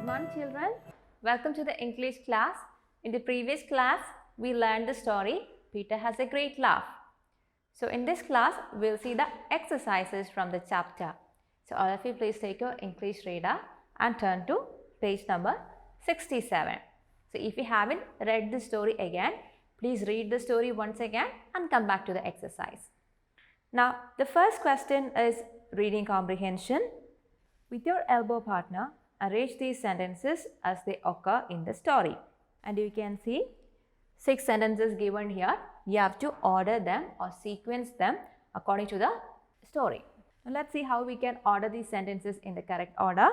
Good morning, children. Welcome to the English class. In the previous class, we learned the story Peter Has a Great Laugh. So in this class, we'll see the exercises from the chapter. So all of you please take your English reader and turn to page number 67. So if you haven't read the story again, please read the story once again and come back to the exercise. Now, the first question is reading comprehension. With your elbow partner, arrange these sentences as they occur in the story. And you can see 6 sentences given here. You have to order them or sequence them according to the story. Now, let's see how we can order these sentences in the correct order.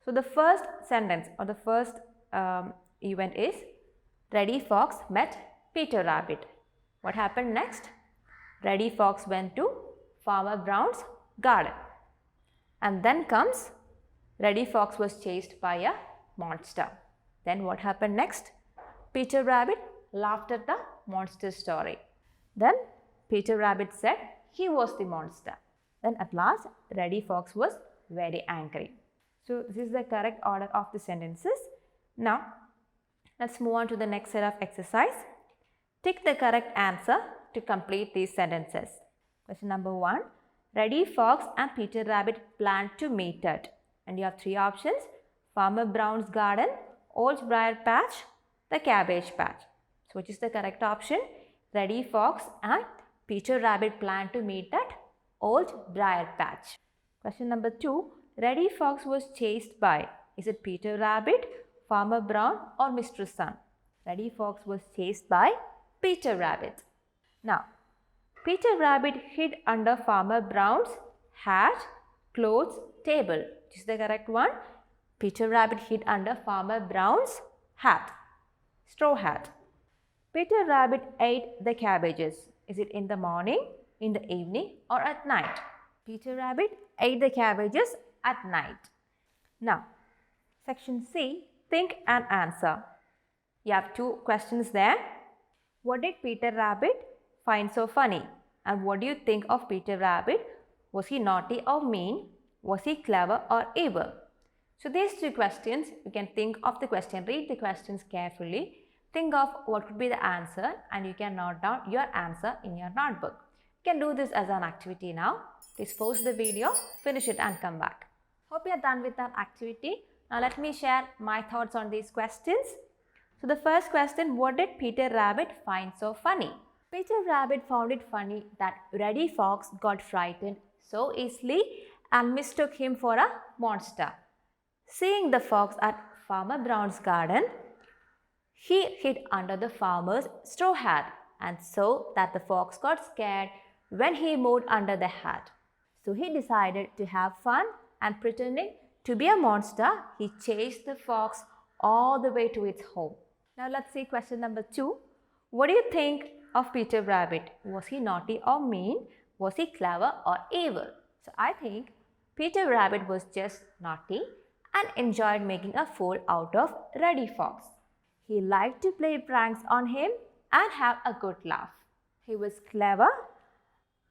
So, the first sentence or the first event is Reddy Fox met Peter Rabbit. What happened next? Reddy Fox went to Farmer Brown's garden. And then comes Reddy Fox was chased by a monster. Then what happened next? Peter Rabbit laughed at the monster story. Then Peter Rabbit said he was the monster. Then at last Reddy Fox was very angry. So this is the correct order of the sentences. Now let's move on to the next set of exercise. Tick the correct answer to complete these sentences. Question number 1. Reddy Fox and Peter Rabbit planned to meet at. And you have 3 options. Farmer Brown's garden, Old Briar patch, the cabbage patch. So which is the correct option? Reddy Fox and Peter Rabbit planned to meet at Old Briar patch. Question number 2. Reddy Fox was chased by. Is it Peter Rabbit, Farmer Brown or Mr. Sun? Reddy Fox was chased by Peter Rabbit. Now, Peter Rabbit hid under Farmer Brown's hat, clothes, table. Which is the correct one? Peter Rabbit hid under Farmer Brown's hat, straw hat. Peter Rabbit ate the cabbages. Is it in the morning, in the evening or at night? Peter Rabbit ate the cabbages at night. Now, section C, think and answer. You have 2 questions there. What did Peter Rabbit find so funny? And what do you think of Peter Rabbit? Was he naughty or mean? Was he clever or evil? So these 2 questions, you can think of the question, read the questions carefully, think of what could be the answer and you can note down your answer in your notebook. You can do this as an activity now. Please pause the video, finish it and come back. Hope you are done with that activity. Now let me share my thoughts on these questions. So the first question, what did Peter Rabbit find so funny? Peter Rabbit found it funny that Reddy Fox got frightened so easily and mistook him for a monster. Seeing the fox at Farmer Brown's garden, he hid under the farmer's straw hat and saw that the fox got scared when he moved under the hat. So he decided to have fun and pretending to be a monster, he chased the fox all the way to its home. Now let's see question number 2. What do you think of Peter Rabbit? Was he naughty or mean? Was he clever or evil? So I think Peter Rabbit was just naughty and enjoyed making a fool out of Reddy Fox. He liked to play pranks on him and have a good laugh. He was clever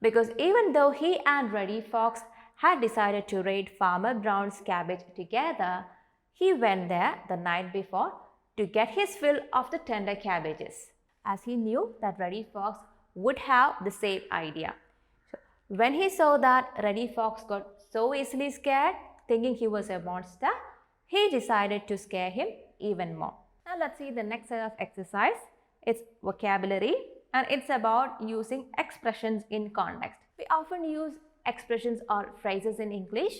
because even though he and Reddy Fox had decided to raid Farmer Brown's cabbage together, he went there the night before to get his fill of the tender cabbages, as he knew that Reddy Fox would have the same idea. So, when he saw that Reddy Fox got so easily scared, thinking he was a monster, he decided to scare him even more. Now let's see the next set of exercise. It's vocabulary and it's about using expressions in context. We often use expressions or phrases in English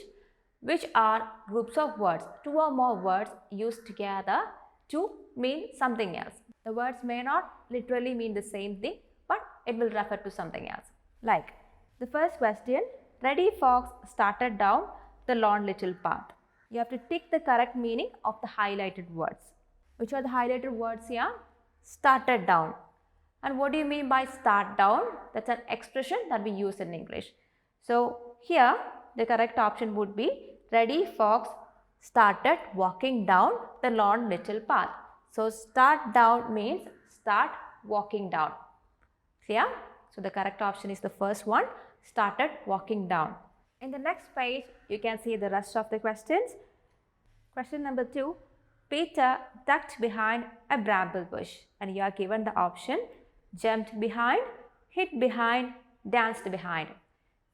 which are groups of words, 2 or more words used together to mean something else. The words may not literally mean the same thing, but it will refer to something else. Like the first question, Reddy Fox started down the lone little path. You have to tick the correct meaning of the highlighted words. Which are the highlighted words here? Started down. And what do you mean by start down? That's an expression that we use in English. So here the correct option would be Reddy Fox started walking down the lone little path. So start down means start walking down. Clear? So the correct option is the first one, started walking down. In the next page, you can see the rest of the questions. Question number 2. Peter ducked behind a bramble bush, and you are given the option jumped behind, hid behind, danced behind.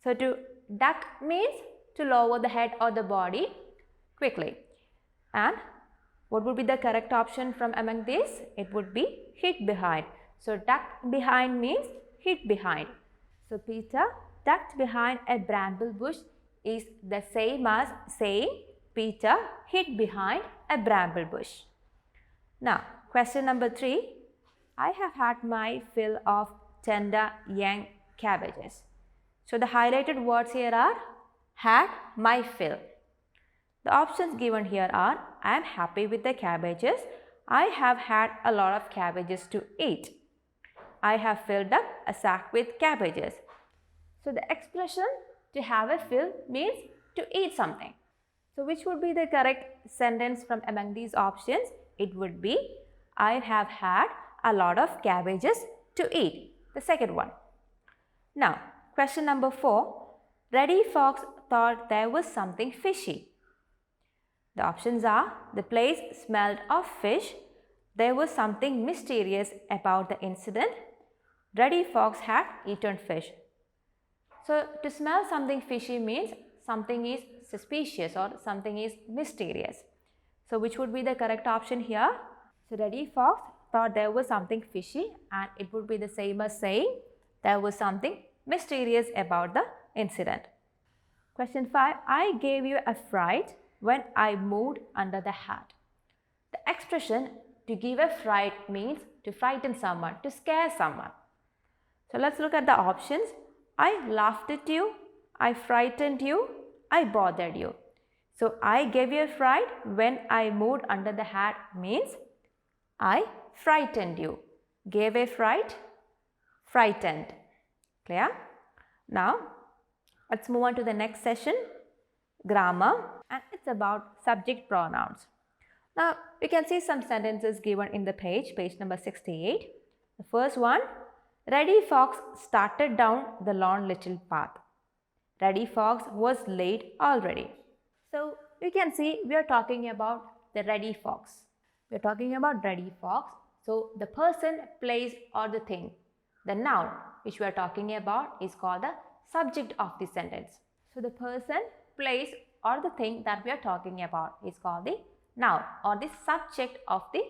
So to duck means to lower the head or the body quickly. And what would be the correct option from among these? It would be hid behind. So duck behind means hid behind. So Peter ducked behind a bramble bush is the same as saying Peter hid behind a bramble bush. Now, question number 3. I have had my fill of tender young cabbages. So the highlighted words here are had my fill. The options given here are I am happy with the cabbages. I have had a lot of cabbages to eat. I have filled up a sack with cabbages. So the expression to have a fill means to eat something. So which would be the correct sentence from among these options? It would be I have had a lot of cabbages to eat. The second one. Now, question number 4. Reddy Fox thought there was something fishy. The options are the place smelled of fish. There was something mysterious about the incident. Reddy Fox had eaten fish. So to smell something fishy means something is suspicious or something is mysterious. So which would be the correct option here? So Reddy Fox thought there was something fishy, and it would be the same as saying there was something mysterious about the incident. Question 5. I gave you a fright when I moved under the hat. The expression to give a fright means to frighten someone, to scare someone. So let's look at the options. I laughed at you, I frightened you, I bothered you. So I gave you a fright when I moved under the hat means I frightened you. Gave a fright, frightened. Clear? Now let's move on to the next session, grammar, and it's about subject pronouns. Now you can see some sentences given in the page number 68. The first one, Reddy Fox started down the long little path. Reddy Fox was late already. So you can see we are talking about the Reddy Fox. We are talking about Reddy Fox. So the person, place or the thing, the noun which we are talking about is called the subject of the sentence. So the person, place or the thing that we are talking about is called the noun or the subject of the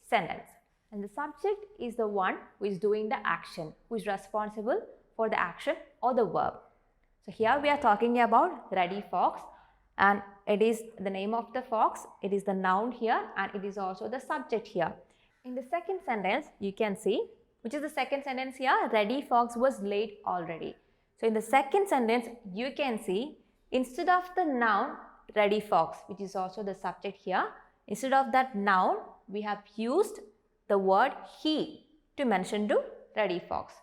sentence. And the subject is the one who is doing the action, who is responsible for the action or the verb. So here we are talking about Reddy Fox, and it is the name of the fox, it is the noun here, and it is also the subject here. In the second sentence, you can see, which is the second sentence here, Reddy Fox was late already. So in the second sentence, you can see instead of the noun Reddy Fox, which is also the subject here, instead of that noun, we have used the word he to mention to Reddy Fox.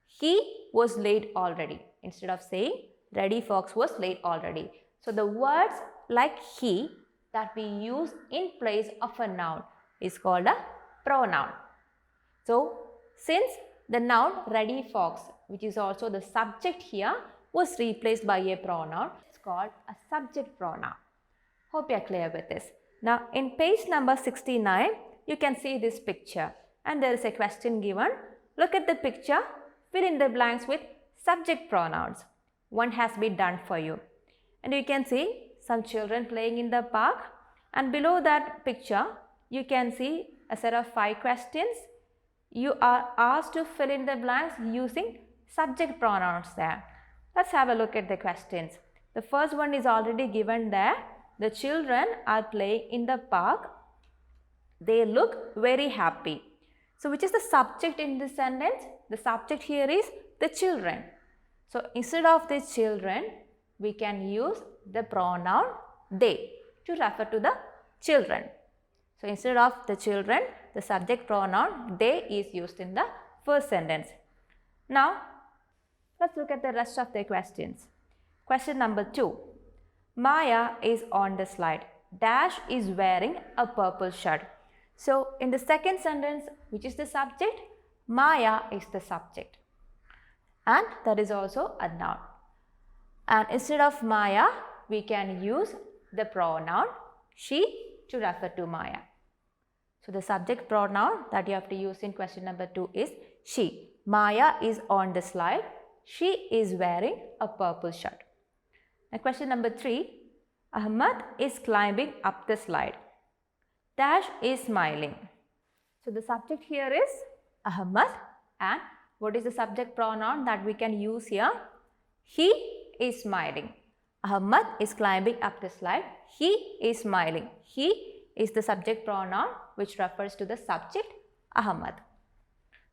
He was late already. Instead of saying Reddy Fox was late already. So the words like he that we use in place of a noun is called a pronoun. So since the noun Reddy Fox, which is also the subject here, was replaced by a pronoun, it's called a subject pronoun. Hope you are clear with this. Now in page number 69, you can see this picture and there is a question given. Look at the picture, fill in the blanks with subject pronouns. One has been done for you. And you can see some children playing in the park, and below that picture you can see a set of 5 questions. You are asked to fill in the blanks using subject pronouns there. Let's have a look at the questions. The first one is already given there. The children are playing in the park. They look very happy. So which is the subject in this sentence? The subject here is the children. So instead of the children, we can use the pronoun they to refer to the children. So instead of the children, the subject pronoun they is used in the first sentence. Now let's look at the rest of the questions. Question number 2. Maya is on the slide. Dash is wearing a purple shirt. So in the second sentence, which is the subject, Maya is the subject, and that is also a noun. And instead of Maya, we can use the pronoun she to refer to Maya. So the subject pronoun that you have to use in question number 2 is she. Maya is on the slide. She is wearing a purple shirt. Now question number 3. Ahmad is climbing up the slide. Dash is smiling. So the subject here is Ahmad, and what is the subject pronoun that we can use here? He is smiling. Ahmad is climbing up the slide. He is smiling. He is the subject pronoun which refers to the subject Ahmad.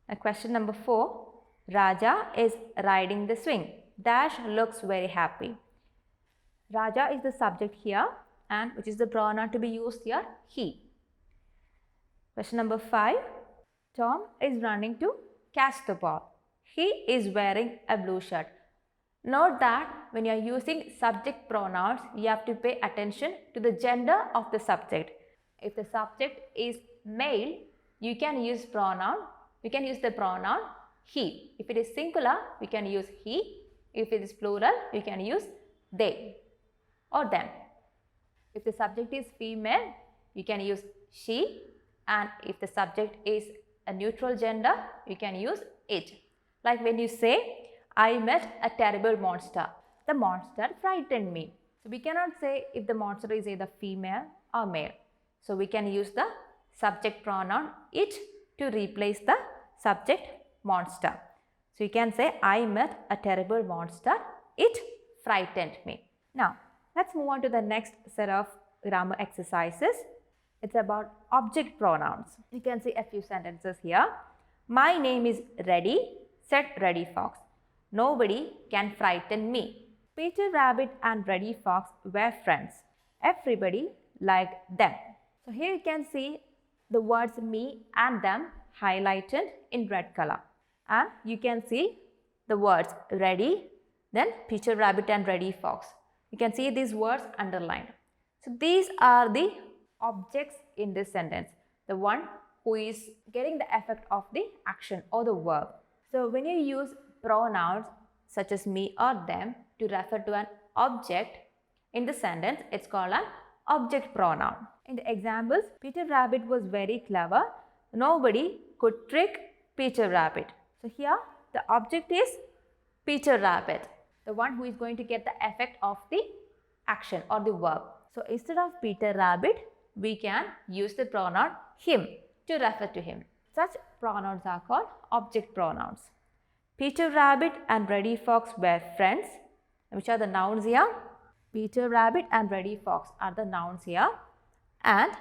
Now question number 4. Raja is riding the swing. Dash looks very happy. Raja is the subject here, and which is the pronoun to be used here? He. Question number 5. Tom is running to catch the ball. He is wearing a blue shirt. Note that when you are using subject pronouns, you have to pay attention to the gender of the subject. If the subject is male, you can use the pronoun he. If it is singular, we can use he. If it is plural, we can use they or them. If the subject is female, you can use she, and if the subject is a neutral gender, you can use it. Like when you say, I met a terrible monster. The monster frightened me. So we cannot say if the monster is either female or male. So we can use the subject pronoun it to replace the subject monster. So you can say, I met a terrible monster. It frightened me. Now, let's move on to the next set of grammar exercises. It's about object pronouns. You can see a few sentences here. My name is Reddy, said Reddy Fox. Nobody can frighten me. Peter Rabbit and Reddy Fox were friends. Everybody liked them. So here you can see the words me and them highlighted in red color. And you can see the words Reddy, then Peter Rabbit and Reddy Fox. You can see these words underlined. So these are the objects in this sentence. The one who is getting the effect of the action or the verb. So when you use pronouns such as me or them to refer to an object in the sentence, it's called an object pronoun. In the examples, Peter Rabbit was very clever. Nobody could trick Peter Rabbit. So here the object is Peter Rabbit, the one who is going to get the effect of the action or the verb. So instead of Peter Rabbit, we can use the pronoun him to refer to him. Such pronouns are called object pronouns. Peter Rabbit and Reddy Fox were friends. Which are the nouns here? Peter Rabbit and Reddy Fox are the nouns here. And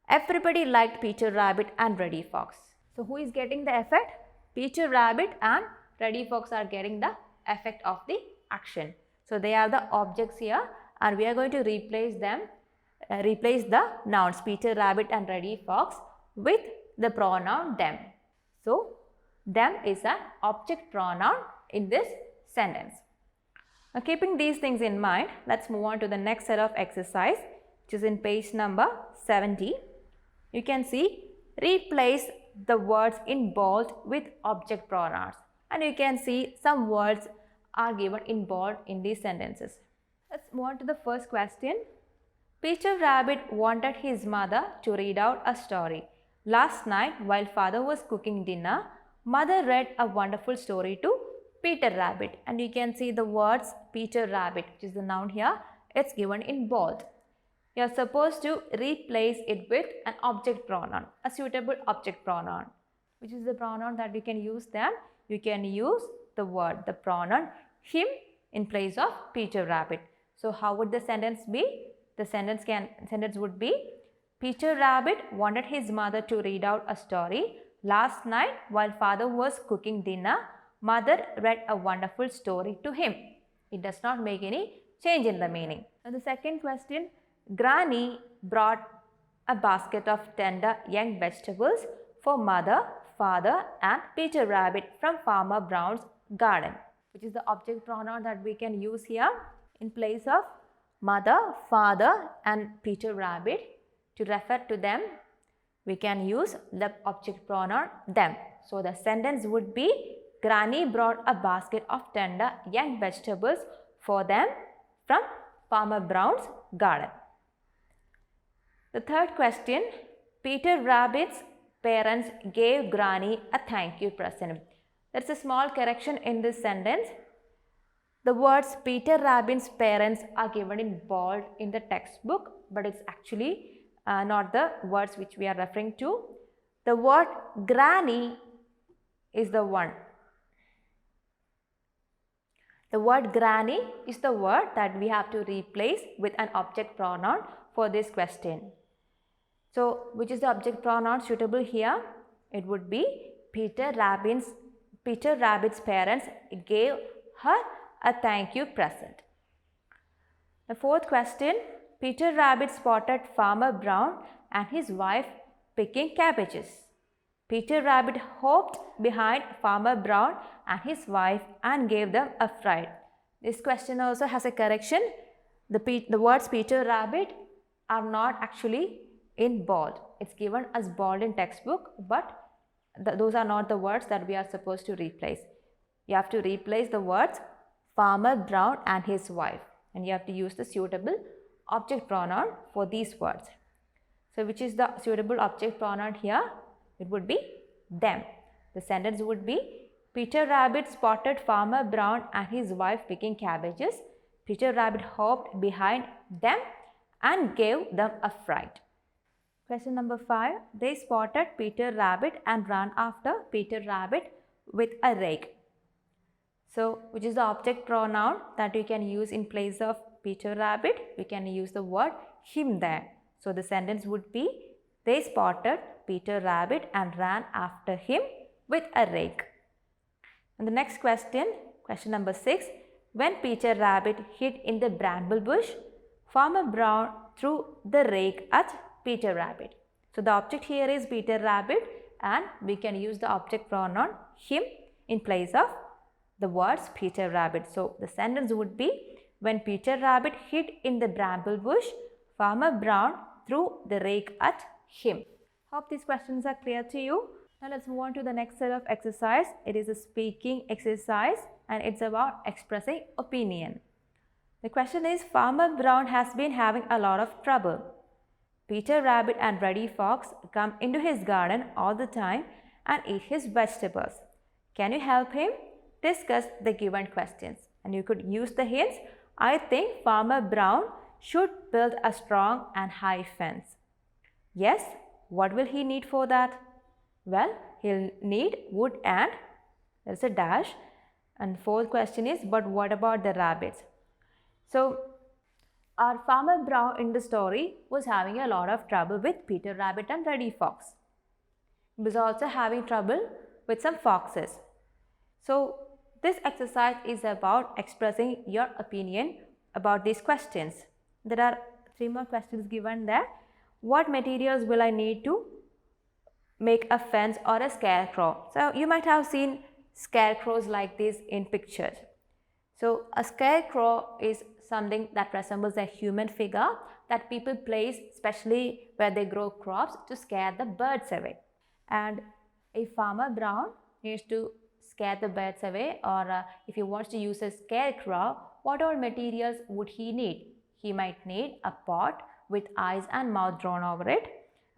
everybody liked Peter Rabbit and Reddy Fox. So who is getting the effect? Peter Rabbit and Reddy Fox are getting the effect of the action. So they are the objects here, and we are going to replace the nouns Peter Rabbit and Reddy Fox with the pronoun them. So them is an object pronoun in this sentence. Now keeping these things in mind, let's move on to the next set of exercise, which is in page number 70. You can see replace the words in bold with object pronouns, and you can see some words are given in bold in these sentences. Let's move on to the first question. Peter Rabbit wanted his mother to read out a story. Last night, while father was cooking dinner, mother read a wonderful story to Peter Rabbit, and you can see the words Peter Rabbit, which is the noun here. It's given in bold. You are supposed to replace it with an object pronoun, a suitable object pronoun. Which is the pronoun that we can use then? You can use the pronoun him in place of Peter Rabbit. So how would the sentence be? The sentence would be, Peter Rabbit wanted his mother to read out a story. Last night, while father was cooking dinner, mother read a wonderful story to him. It does not make any change in the meaning. And the second question, Granny brought a basket of tender young vegetables for mother, father and Peter Rabbit from Farmer Brown's garden. Which is the object pronoun that we can use here in place of mother, father and Peter Rabbit. To refer to them, we can use the object pronoun them. So the sentence would be, Granny brought a basket of tender young vegetables for them from Farmer Brown's garden. The third question, Peter Rabbit's parents gave Granny a thank you present. There's a small correction in this sentence. The words Peter Rabbit's parents are given in bold in the textbook, but it's actually not the words which we are referring to. The word Granny is the one. The word Granny is the word that we have to replace with an object pronoun for this question. So, which is the object pronoun suitable here? It would be Peter Rabbit's parents gave her a thank you present. The fourth question, Peter Rabbit spotted Farmer Brown and his wife picking cabbages. Peter Rabbit hopped behind Farmer Brown and his wife and gave them a fright. This question also has a correction. The words Peter Rabbit are not actually in bold. It's given as bold in textbook, but those are not the words that we are supposed to replace. You have to replace the words Farmer Brown and his wife, and you have to use the suitable object pronoun for these words. So which is the suitable object pronoun here? It would be them. The sentence would be Peter Rabbit spotted Farmer Brown and his wife picking cabbages. Peter Rabbit hopped behind them and gave them a fright. Question number 5. They spotted Peter Rabbit and ran after Peter Rabbit with a rake. So, which is the object pronoun that we can use in place of Peter Rabbit? We can use the word him there. So, the sentence would be, they spotted Peter Rabbit and ran after him with a rake. And the next question, question number 6. When Peter Rabbit hid in the bramble bush, Farmer Brown threw the rake at Peter Rabbit. So, the object here is Peter Rabbit and we can use the object pronoun him in place of the words Peter Rabbit. So, the sentence would be, when Peter Rabbit hid in the bramble bush, Farmer Brown threw the rake at him. Hope these questions are clear to you. Now, let's move on to the next set of exercise. It is a speaking exercise and it's about expressing opinion. The question is, Farmer Brown has been having a lot of trouble. Peter Rabbit and Reddy Fox come into his garden all the time and eat his vegetables. Can you help him? Discuss the given questions. And you could use the hints. I think Farmer Brown should build a strong and high fence. Yes, what will he need for that? Well, he'll need wood and there's a dash. And fourth question is, but what about the rabbits? So, our Farmer Brown in the story was having a lot of trouble with Peter Rabbit and Reddy Fox. He was also having trouble with some foxes. So, this exercise is about expressing your opinion about these questions. There are 3 more questions given there. What materials will I need to make a fence or a scarecrow? So, you might have seen scarecrows like this in pictures. So, a scarecrow is something that resembles a human figure that people place especially where they grow crops to scare the birds away. And if Farmer Brown needs to scare the birds away, or if he wants to use a scarecrow, what all materials would he need? He might need a pot with eyes and mouth drawn over it,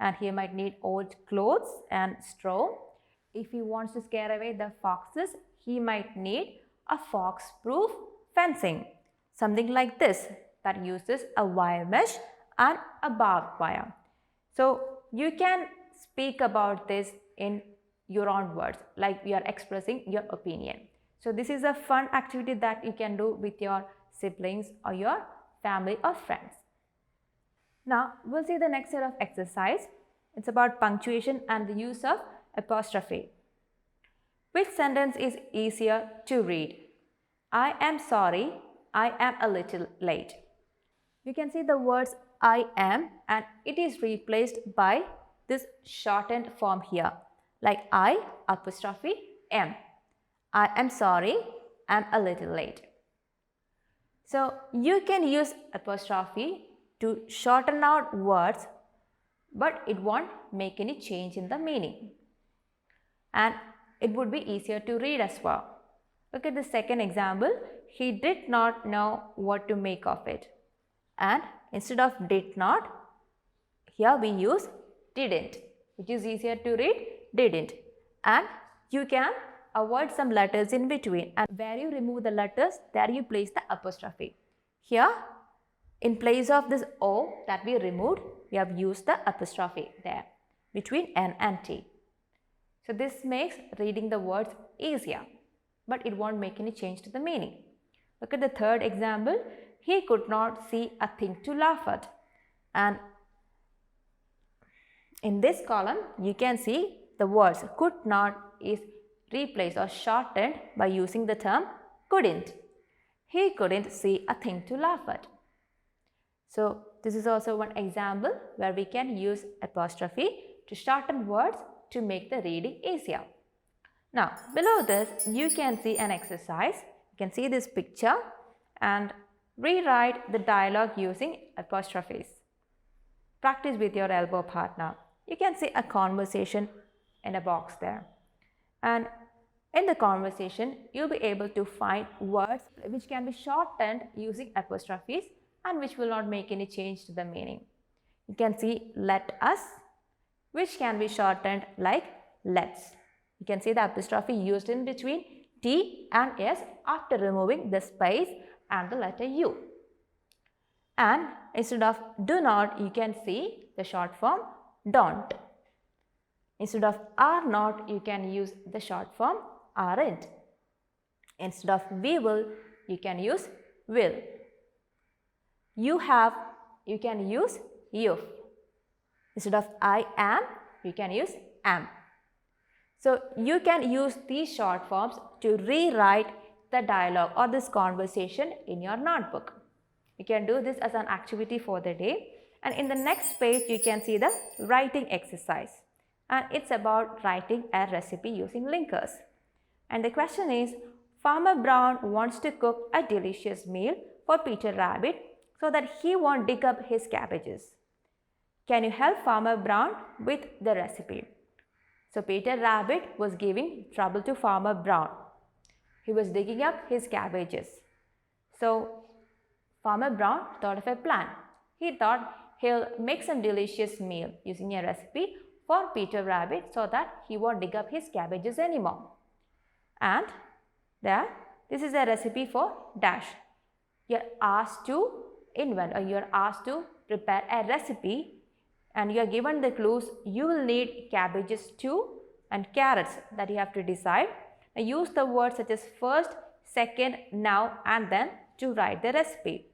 and he might need old clothes and straw. If he wants to scare away the foxes, he might need a fox-proof fencing, something like this that uses a wire mesh and a barbed wire. So you can speak about this in your own words, like you are expressing your opinion. So this is a fun activity that you can do with your siblings or your family or friends. Now we'll see the next set of exercise. It's about punctuation and the use of apostrophe. Which sentence is easier to read? I am sorry, I am a little late. You can see the words I am and it is replaced by this shortened form here, like I apostrophe am. I am sorry, I'm a little late. So you can use apostrophe to shorten out words, but it won't make any change in the meaning. And it would be easier to read as well. Look at the second example. He did not know what to make of it. And instead of did not, Here we use didn't, which is easier to read, didn't. And you can avoid some letters in between, and where you remove the letters, there you place the apostrophe. Here, in place of this O that we removed, we have used the apostrophe there between N and T. So this makes reading the words easier, but it won't make any change to the meaning. Look at the third example. He could not see a thing to laugh at. And in this column, you can see the words could not is replaced or shortened by using the term couldn't. He couldn't see a thing to laugh at. So this is also one example where we can use apostrophe to shorten words to make the reading easier. Now below this you can see an exercise. You can see this picture and rewrite the dialogue using apostrophes. Practice with your elbow partner. You can see a conversation in a box there. And in the conversation, you'll be able to find words which can be shortened using apostrophes and which will not make any change to the meaning. You can see let us, which can be shortened like let's. You can see the apostrophe used in between T and S after removing the space and the letter U. And instead of do not, you can see the short form don't. Instead of are not, you can use the short form aren't. Instead of we will, you can use will. You have, you can use you've. Instead of I am, you can use am. So you can use these short forms to rewrite the dialogue or this conversation in your notebook. You can do this as an activity for the day. And in the next page, you can see the writing exercise. And it's about writing a recipe using linkers. And the question is, Farmer Brown wants to cook a delicious meal for Peter Rabbit so that he won't dig up his cabbages. Can you help Farmer Brown with the recipe? So Peter Rabbit was giving trouble to Farmer Brown. He was digging up his cabbages. So Farmer Brown thought of a plan. He thought he'll make some delicious meal using a recipe for Peter Rabbit so that he won't dig up his cabbages anymore. And there, this is a recipe for dash. You're asked to invent or you're asked to prepare a recipe and you're given the clues. You will need cabbages too and carrots that you have to decide. And use the words such as first, second, now and then to write the recipe.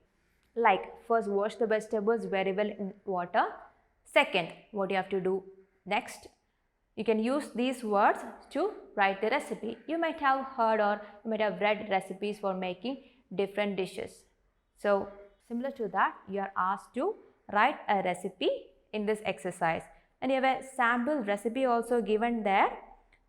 Like first, wash the vegetables very well in water. Second, what you have to do next. You can use these words to write the recipe. You might have heard or you might have read recipes for making different dishes. So similar to that, you are asked to write a recipe in this exercise. And you have a sample recipe also given there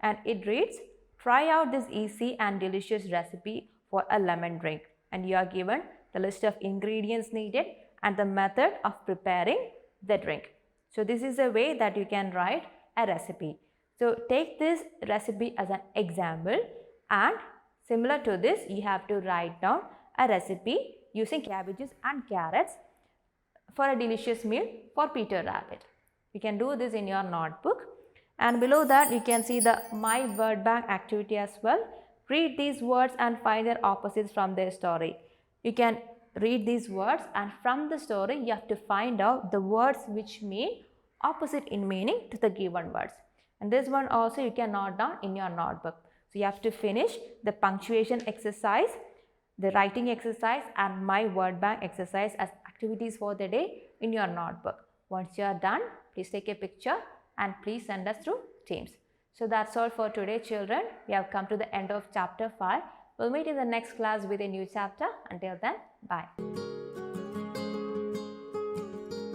and it reads, try out this easy and delicious recipe for a lemon drink. And you are given the list of ingredients needed and the method of preparing the drink. So this is a way that you can write a recipe. So take this recipe as an example and similar to this you have to write down a recipe using cabbages and carrots for a delicious meal for Peter Rabbit. You can do this in your notebook and below that you can see the My Word Bank activity as well. Read these words and find their opposites from their story. You can read these words and from the story you have to find out the words which mean opposite in meaning to the given words. And this one also you can note down in your notebook. So you have to finish the punctuation exercise, the writing exercise and My Word Bank exercise as activities for the day in your notebook. Once you are done, please take a picture and please send us through Teams. So that's all for today, children. We have come to the end of chapter 5. We'll meet in the next class with a new chapter. Until then, bye.